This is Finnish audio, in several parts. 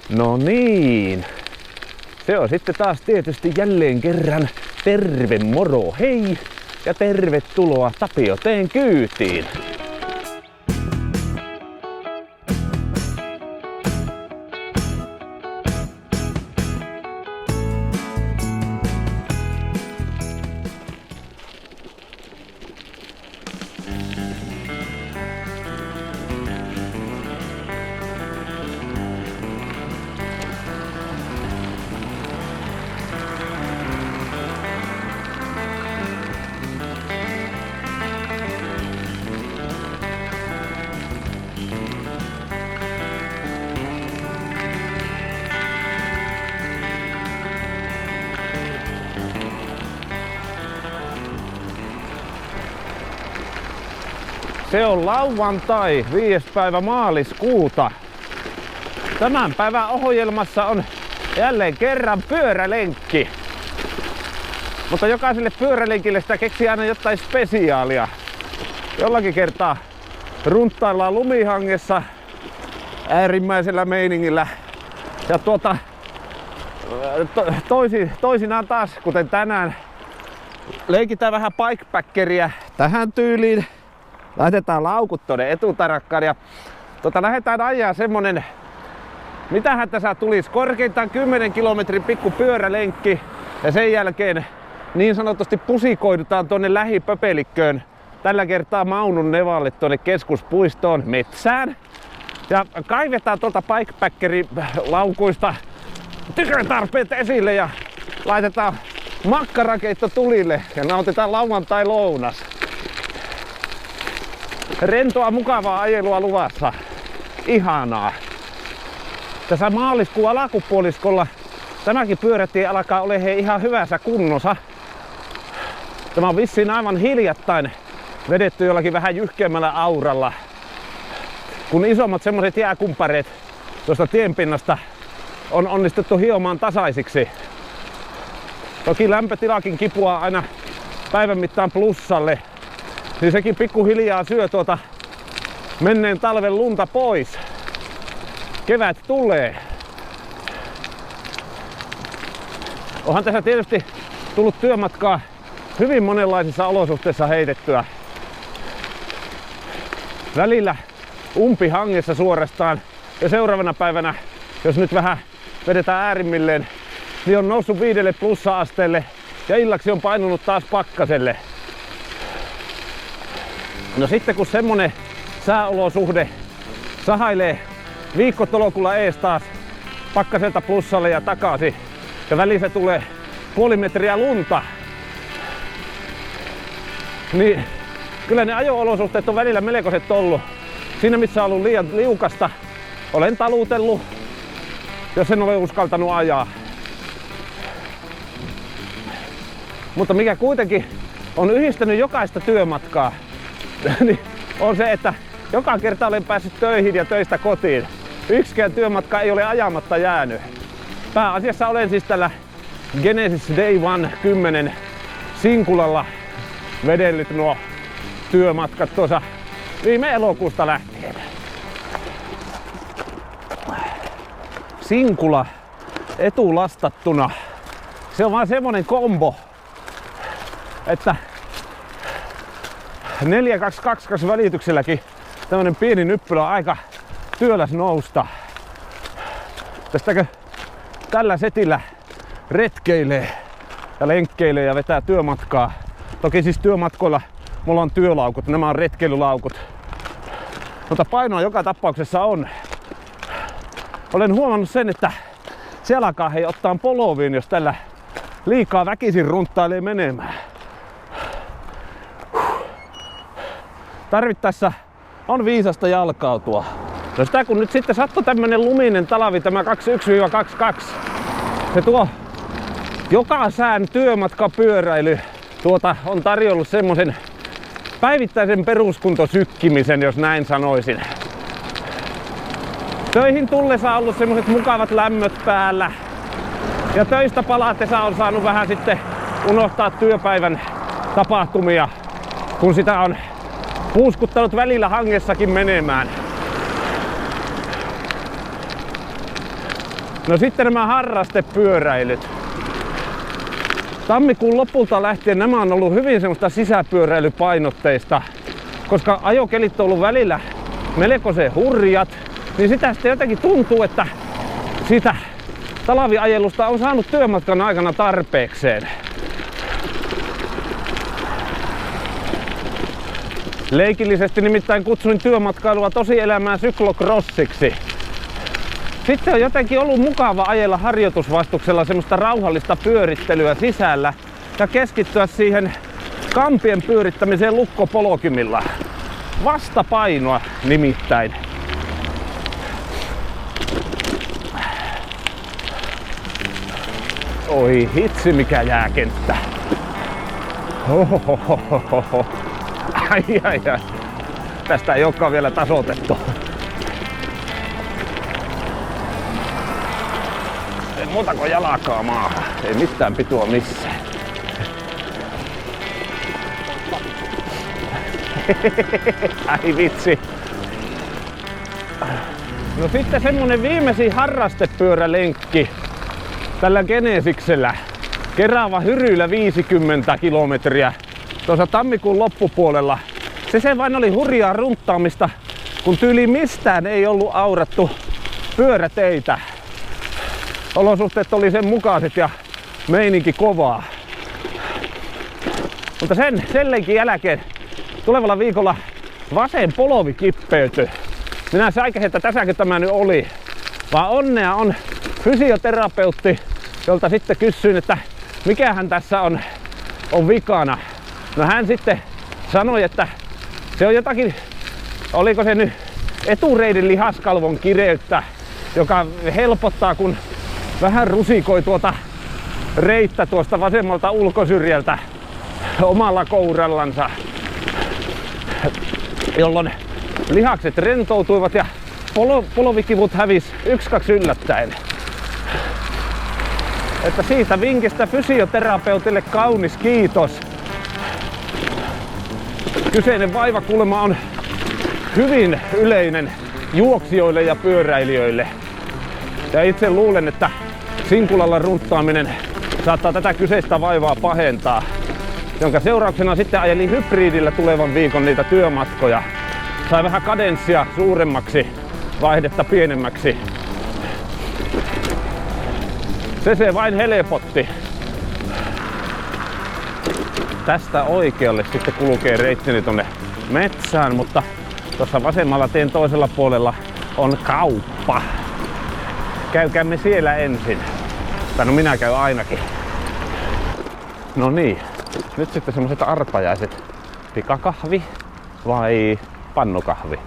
No niin. Se on sitten taas tietysti jälleen kerran terve moro hei ja tervetuloa Tapioteen kyytiin. Se on lauantai, 5. päivä maaliskuuta. Tämän päivän ohjelmassa on jälleen kerran pyörälenkki. Mutta jokaiselle pyörälenkille sitä keksii aina jotain spesiaalia. Jollakin kertaa runttaillaan lumihangessa äärimmäisellä meiningillä. Ja toisinaan taas, kuten tänään, leikitään vähän bikepackeria tähän tyyliin. Laitetaan laukut tuonne etutarakkaan ja lähdetään ajaa semmonen, mitähän tässä tulisi, korkeintaan 10 kilometrin pikku pyörälenkki ja sen jälkeen niin sanotusti pusikoidutaan tuonne lähipöpelikköön, tällä kertaa Maunun Nevalle tuonne keskuspuistoon metsään ja kaivetaan tuolta bikepackerin laukuista tykötarpeet esille ja laitetaan makkarakeitto tulille ja nautitaan lauantai-lounas. Rentoa, mukavaa ajelua luvassa. Ihanaa. Tässä maaliskuun alakupuoliskolla tämäkin pyörätie alkaa olemaan ihan hyvässä kunnossa. Tämä on vissiin aivan hiljattain vedetty jollakin vähän jyhkeämmällä auralla. Kun isommat semmoiset jääkumpareet tuosta tienpinnasta on onnistuttu hiomaan tasaisiksi. Toki lämpötilakin kipuaa aina päivän mittaan plussalle. Niin sekin pikkuhiljaa syö tuota menneen talven lunta pois. Kevät tulee. Onhan tässä tietysti tullut työmatkaa hyvin monenlaisissa olosuhteissa heitettyä. Välillä umpihangessa suorastaan ja seuraavana päivänä, jos nyt vähän vedetään äärimmilleen, niin on noussut 5 plussa-asteelle ja illaksi on painunut taas pakkaselle. No sitten kun semmonen sääolosuhde sahailee viikkotolokulla ees taas pakkaselta plussalle ja takaisin ja välissä tulee puoli metriä lunta, niin kyllä ne ajo-olosuhteet on välillä melkoiset ollut. Siinä missä on ollut liian liukasta, olen talutellut, jos en ole uskaltanut ajaa. Mutta mikä kuitenkin on yhdistänyt jokaista työmatkaa, niin on se, että joka kerta olen päässyt töihin ja töistä kotiin. Yksikään työmatka ei ole ajamatta jäänyt. Pääasiassa olen siis tällä Genesis Day One 10 Sinkulalla vedellyt nuo työmatkat tuossa viime elokuusta lähtien. Sinkula etulastattuna. Se on vaan semmonen kombo, että 422 välitykselläkin tämmönen pieni nyppylä on aika työläs nousta. Tästäkö tällä setillä retkeilee ja lenkkeilee ja vetää työmatkaa. Toki siis työmatkoilla mulla on työlaukut, nämä on retkeilylaukut. Mutta painoa joka tapauksessa on. Olen huomannut sen, että se alkaa ottaa poloviin, jos tällä liikaa väkisin runttailee menemään. Tarvittaessa on viisasta jalkautua. No sitä kun nyt sitten sattui tämmönen luminen talvi, tämä 21-22, se tuo joka sään työmatkapyöräily on tarjollut semmosen päivittäisen peruskuntosykkimisen, jos näin sanoisin. Töihin tullessa on ollut semmoset mukavat lämmöt päällä. Ja töistä palaatessa on saanut vähän sitten unohtaa työpäivän tapahtumia, kun sitä on puuskuttanut välillä hangessakin menemään. No sitten nämä harrastepyöräilyt. Tammikuun lopulta lähtien nämä on ollut hyvin semmoista sisäpyöräilypainotteista, koska ajokelit on ollut välillä melkoisen hurjat, niin sitä sitten jotenkin tuntuu, että siitä talviajelusta on saanut työmatkan aikana tarpeekseen. Leikillisesti nimittäin kutsuin työmatkailua tosielämään syklocrossiksi. Sitten on jotenkin ollut mukava ajella harjoitusvastuksella semmoista rauhallista pyörittelyä sisällä ja keskittyä siihen kampien pyörittämiseen lukkopolkimilla. Vastapainoa nimittäin. Oi hitsi mikä jääkenttä. Ohohohoho. Ai. Tästä ei olekaan vielä tasoitettu. Ei muuta kuin jalkaa maahan. Ei mitään pitua missään. Ai vitsi. No sitten semmonen viimeisin harrastepyörälenkki tällä Genesiksellä. Kerava-Hyrylä 50 kilometriä tuossa tammikuun loppupuolella. Se vain oli hurjaa runttaamista, kun tyyliin mistään ei ollut aurattu pyöräteitä. Olosuhteet oli sen mukaiset ja meininki kovaa. Mutta sen lenkin jälkeen tulevalla viikolla vasen polvi kippeytyi. Minä säikäsin, että tässäkö tämä nyt oli. Vaan onnea on fysioterapeutti, jolta sitten kysyin, että mikähän tässä on vikana. No hän sitten sanoi, että se on jotakin, oliko se nyt etureidin lihaskalvon kireyttä, joka helpottaa, kun vähän rusikoi tuota reittä tuosta vasemmalta ulkosyrjältä omalla kourallansa, jolloin lihakset rentoutuivat ja polvikivut hävisi 1-2 yllättäen. Että siitä vinkistä fysioterapeutille kaunis kiitos. Kyseinen vaivakulma on hyvin yleinen juoksijoille ja pyöräilijöille. Ja itse luulen, että sinkulalla runttaaminen saattaa tätä kyseistä vaivaa pahentaa, jonka seurauksena sitten ajelin hybridillä tulevan viikon niitä työmatkoja. Sai vähän kadenssia suuremmaksi, vaihdetta pienemmäksi. Se vain helpotti. Tästä oikealle sitten kulkee reittini tonne metsään, mutta tuossa vasemmalla tien toisella puolella on kauppa. Käykäämme siellä ensin. Tai no minä käyn ainakin. No niin, nyt sitten semmoset arpajaiset. Pikakahvi vai pannukahvi?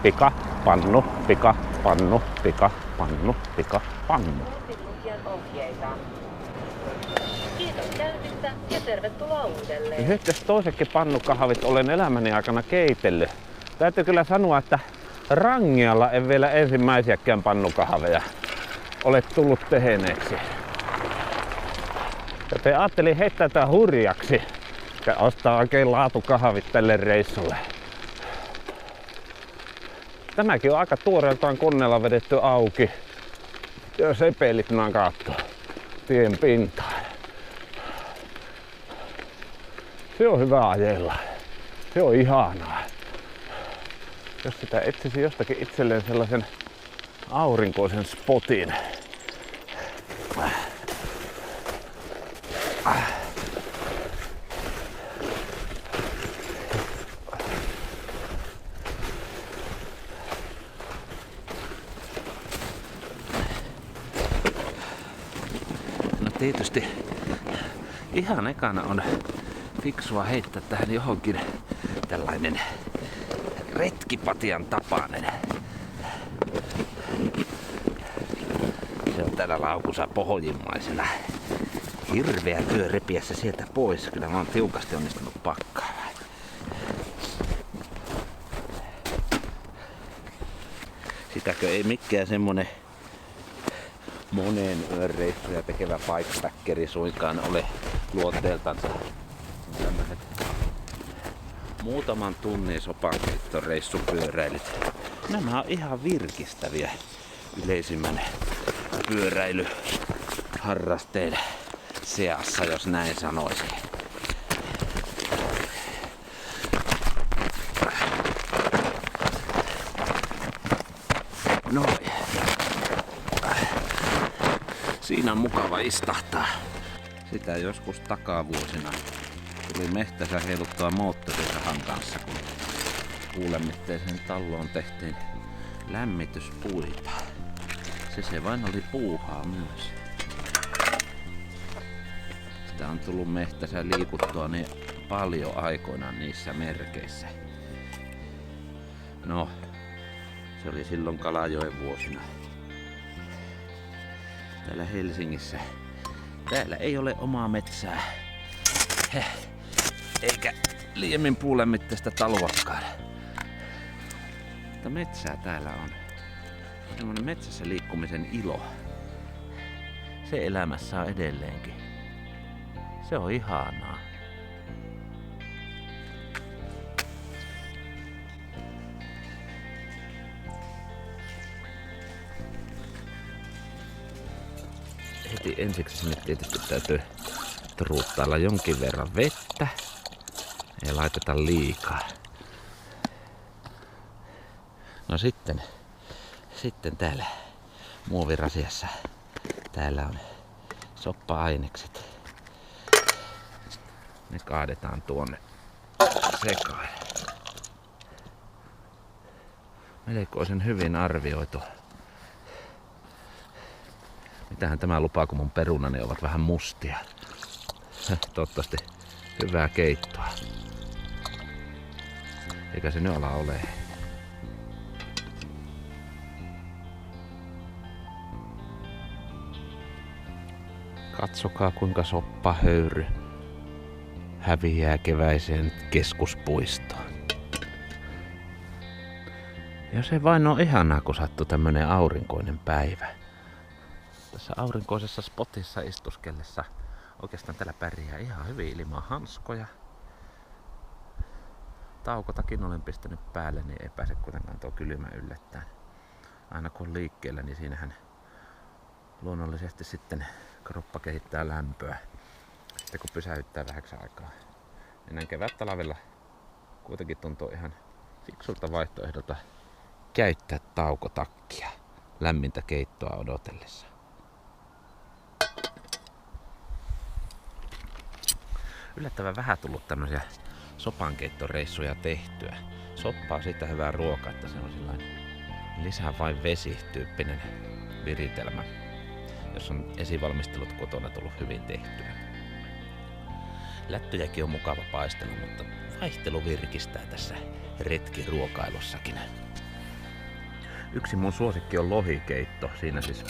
Pika, pannu, pika, pannu, pika, pannu, pika, pannu. Kiitos käynnistä ja tervetuloa uudelleen. Nyt jos toisetkin pannukahvit olen elämäni aikana keitellyt. Täytyy kyllä sanoa, että Rangialla en vielä ensimmäisiäkään pannukahveja ole tullut teheneeksi. Joten ajattelin heittää tää hurjaksi ja ostaa oikein laatukahvit tälle reissulle. Tämäkin on aika tuoreeltaan koneella vedetty auki. Ja sepelit nakattu tien pintaan. Se on hyvä ajella. Se on ihanaa. Jos sitä etsisi jostakin itselleen sellaisen aurinkoisen spotin. No tietysti ihan ekana on fiksua heittää tähän johonkin tällainen retkipatian tapainen. Se on täällä laukussa pohjimmaisena. Hirveä työ repiä se sieltä pois. Kyllä mä oon tiukasti onnistunut pakkaamaan. Sitäkö ei mikään semmonen monen yön reissuja tekevä bikepackeri suinkaan ole luonteeltansa. Tämmöiset muutaman tunnin sopankeittoreissupyöräilyt. Nämä on ihan virkistäviä yleisimmän pyöräilyharrasteiden seassa, jos näin sanoisin. No, siinä on mukava istahtaa. Sitä joskus takavuosina tuli mehtässä heiluttua moottorisahan kanssa, kun puulämmitteisen talloon tehtiin lämmityspuita. Se vain oli puuhaa myös. Sitä on tullut mehtässä liikuttua niin paljon aikoinaan niissä merkeissä. No, se oli silloin Kalajoen vuosina. Täällä Helsingissä. Täällä ei ole omaa metsää. Eikä liiemmin puulämmitteistä taloakaan. Mutta metsää täällä on. Semmoinen metsässä liikkumisen ilo. Se elämässä on edelleenkin. Se on ihanaa. Heti ensiksi sinne tietysti täytyy truuttailla jonkin verran vettä. Ei laiteta liikaa. No sitten täällä muovirasiassa täällä on soppa-ainekset. Ne kaadetaan tuonne sekaan. Melkoisen hyvin arvioitu. Mitähän tämä lupaa, kun mun perunani ovat vähän mustia. Toivottavasti hyvää keittoa. Eikä se nyt ala ole. Katsokaa kuinka soppahöyry häviää keväiseen keskuspuistoon. Ja se vain on ihanaa, kun sattuu tämmönen aurinkoinen päivä. Tässä aurinkoisessa spotissa istuskellessa oikeastaan täällä pärjää ihan hyvin ilman hanskoja. Taukotakin olen pistänyt päälle, niin ei pääse kuitenkaan tuo kylmä yllättäen. Aina kun on liikkeellä, niin siinähän luonnollisesti sitten kroppa kehittää lämpöä. Sitten kun pysäyttää vähäksi aikaa. Niin näin kevättalvella kuitenkin tuntuu ihan fiksulta vaihtoehdolta käyttää taukotakkia lämmintä keittoa odotellessa. Yllättävän vähän tullut tämmöisiä sopankeittoreissuja tehtyä. Soppa on siitä hyvää ruokaa, että se on sellainen lisää vain vesi-tyyppinen viritelmä, jos on esivalmistelut kotona tullut hyvin tehtyä. Lättyjäkin on mukava paistella, mutta vaihtelu virkistää tässä retkiruokailussakin. Yksi mun suosikki on lohikeitto. Siinä siis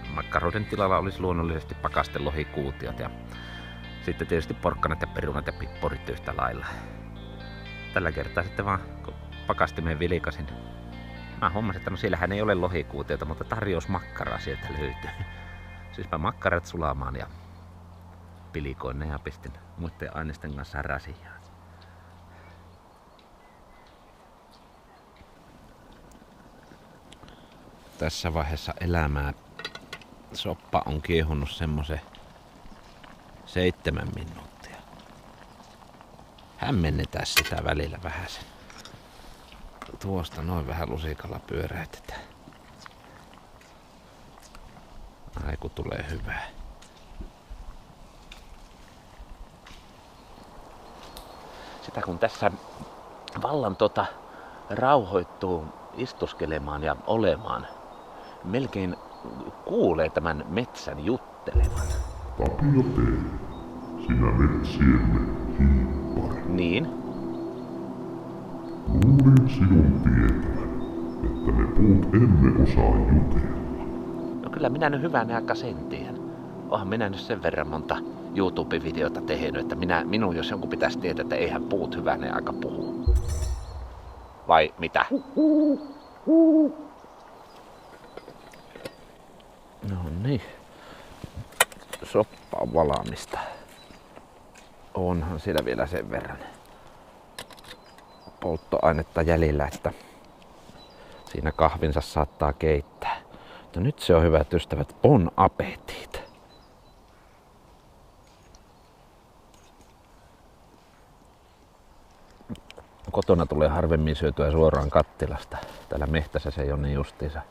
makkaroiden tilalla olisi luonnollisesti pakasten lohikuutiot ja sitten tietysti porkkanat ja perunat ja pippurit yhtä lailla. Tällä kertaa sitten vaan kun pakastimeen vilikasin. Mä hommasin, että no siellähän ei ole lohikuutiota, mutta tarjousmakkaraa sieltä löytyy. Siispä makkarat sulamaan ja pilikoin ne ja pistin muiden aineisten kanssa rasiaan. Tässä vaiheessa elämää soppa on kiehunut semmoisen 7 minuuttia. Hämmennetään sitä välillä vähäsen. Tuosta noin vähän lusikalla pyöräytetään. Ai kun tulee hyvää. Sitä kun tässä vallan rauhoittuu istuskelemaan ja olemaan, melkein kuulee tämän metsän juttelevan. Tapio T, sinä metsiemme hiippari. Niin? Luulin sinun tietävän, että me puut emme osaa jutella. No kyllä minä nyt hyvänä aika sen tiedän. Oonhan minä nyt sen verran monta YouTube-videota tehnyt, että minun jos jonkun pitäisi tietää, että eihän puut hyvänä aika puhu. Vai mitä? No niin. Soppa on valmista. Onhan siellä vielä sen verran polttoainetta jäljellä, että siinä kahvinsa saattaa keittää. Mutta nyt se on, hyvät ystävät, bon appetit. Kotona tulee harvemmin syötyä suoraan kattilasta. Täällä mehtässä se ei ole niin justiinsa.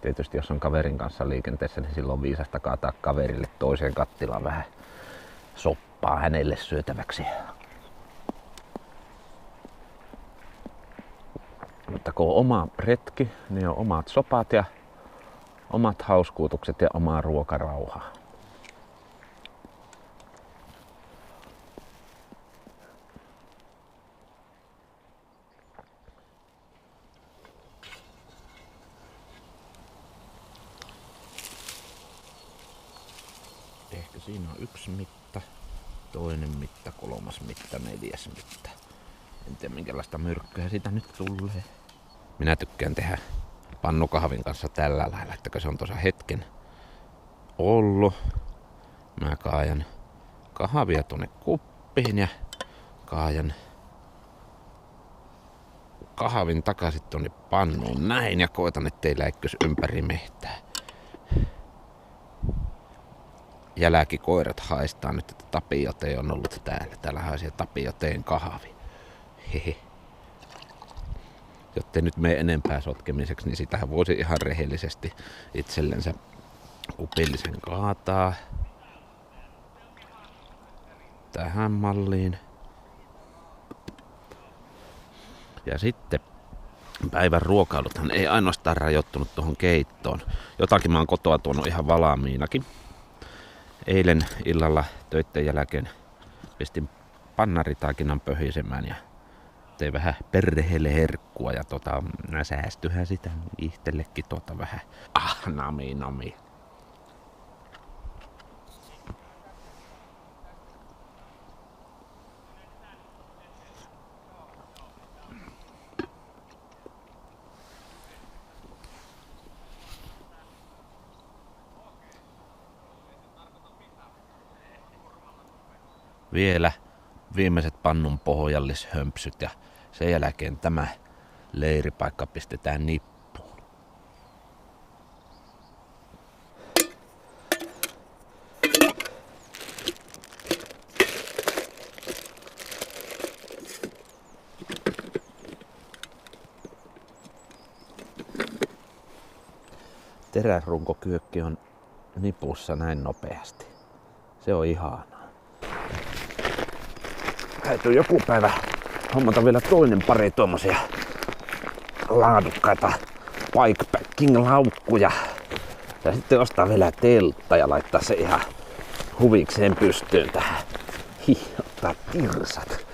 Tietysti jos on kaverin kanssa liikenteessä, niin silloin on viisasta kaataa kaverille toiseen kattilaan vähän soppaa hänelle syötäväksi. Mutta kun on oma retki, niin on omat sopat ja omat hauskuutukset ja oma ruokarauha. Ehkä siinä on yksi mitta, toinen mitta, kolmas mitta, neljäs mitta. En tiedä minkälaista myrkkyä siitä nyt tulee. Minä tykkään tehdä pannukahvin kanssa tällä lailla, että se on tuossa hetken ollut. Mä kaajan kahvia tuonne kuppiin ja kaajan kahvin takaisin tuonne pannuun näin ja koitan, ettei läikkys ympäri mehtää. Jälkikoirat haistaa nyt, että Tapiote on ollut täällä. Täällä haisee Tapioteen kahvi. Hehe. Jottei nyt mene enempää sotkemiseksi, niin sitähän voisi ihan rehellisesti itsellensä kupillisen kaataa. Tähän malliin. Ja sitten päivän ruokailuthan ei ainoastaan rajoittunut tuohon keittoon. Jotakin mä oon kotoa tuonut ihan valmiinakin. Eilen illalla töitten jälkeen pistin pannaritaakinan pöhisemään ja tein vähän perheelle herkkua ja säästyhän sitä itsellekin vähän. Nami. Vielä viimeiset pannun pohjallishömpsyt ja sen jälkeen tämä leiripaikka pistetään nippuun. Teräsrunkokyökki on nipussa näin nopeasti. Se on ihanaa. Täytyy joku päivä hommata vielä toinen pari tuommoisia laadukkaita bikepacking-laukkuja. Ja sitten ostaa vielä teltta ja laittaa se ihan huvikseen pystyyn tähän. Ottaa tirsat.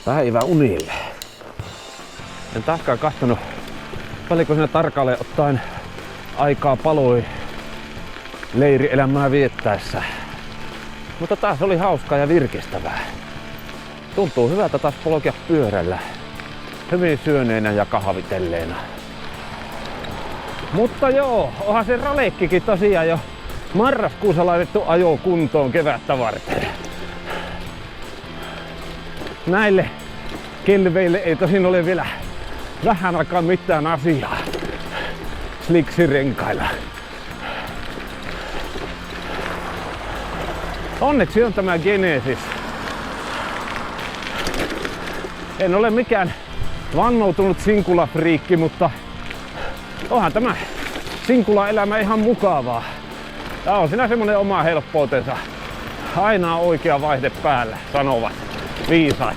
Päivä unille. En taaskaan kahtonut paljonko siinä tarkalleen ottaen aikaa paloi leirielämää viettäessä. Mutta taas oli hauskaa ja virkistävää. Tuntuu hyvältä taas polkea pyörällä. Hyvin syöneenä ja kahvitelleena. Mutta joo, onhan se ralekkikin tosiaan jo marraskuussa laitettu ajo kuntoon kevättä varten. Näille kelveille ei tosin ole vielä vähän aikaa mitään asiaa sliksirenkailla. Onneksi on tämä Genesis. En ole mikään vannoutunut sinkula-friikki, mutta onhan tämä sinkula-elämä ihan mukavaa. Tää on siinä semmonen oma helppoutensa. Aina on oikea vaihde päällä, sanovat viisaat.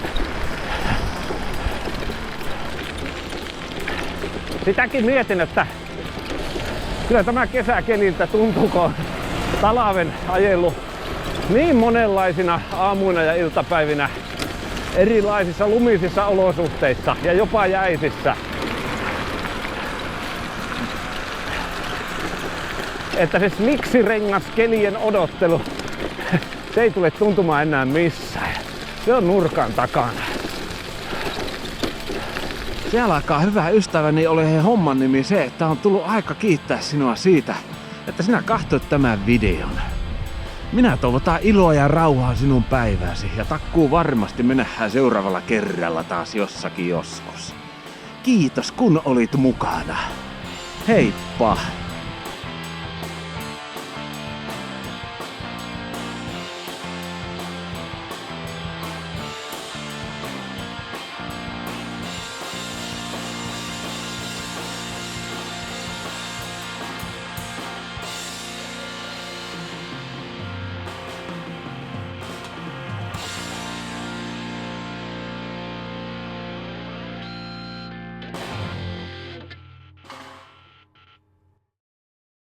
Sitäkin mietin, että kyllä tämä kesäkeliltä tuntuuko talven ajelu niin monenlaisina aamuina ja iltapäivinä erilaisissa lumisissa olosuhteissa ja jopa jäisissä. Että se sliksirengas kelien odottelu, se ei tule tuntumaan enää missään. Se on nurkan takana. Siellä alkaa hyvä ystäväni ole homman nimi se, että on tullut aika kiittää sinua siitä, että sinä katsoit tämän videon. Minä toivotan iloa ja rauhaa sinun päivääsi ja takkuu varmasti me nähdään seuraavalla kerralla taas jossakin joskus. Kiitos kun olit mukana. Heippa!